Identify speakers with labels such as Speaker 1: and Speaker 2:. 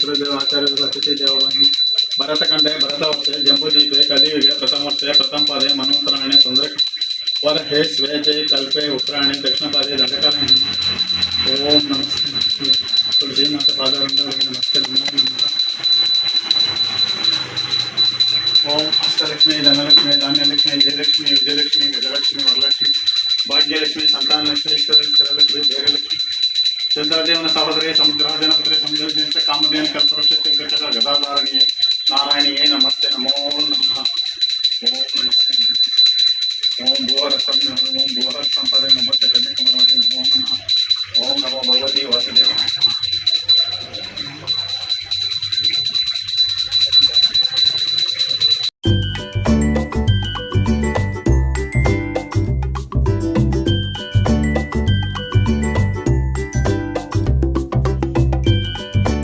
Speaker 1: पितृदेव आचार्य अतिथि देवबन्धु भरतखंडे भरतवर्षे जम्बूदीपे कलियुगे प्रथमवर्षे प्रथमपादे मनोत्तरायणे सुंदर वर्षे स्वेते कल्पे उत्तरायणे दक्षिणपादे दंडकाले ओम नमस्ते तुलसी माता पादारविंदे नमस्ते नमो नमः ओम अष्टलक्ष्मी धनलक्ष्मी धान्यलक्ष्मी जयलक्ष्मी विजयलक्ष्मी गजलक्ष्मी वरलक्ष्मी भाग्यलक्ष्मी संतानलक्ष्मी ईश्वरलक्ष्मी देवलक्ष्मी चंद्रदेवन सहोदरी समुद्राजन पुत्री समुद्रजन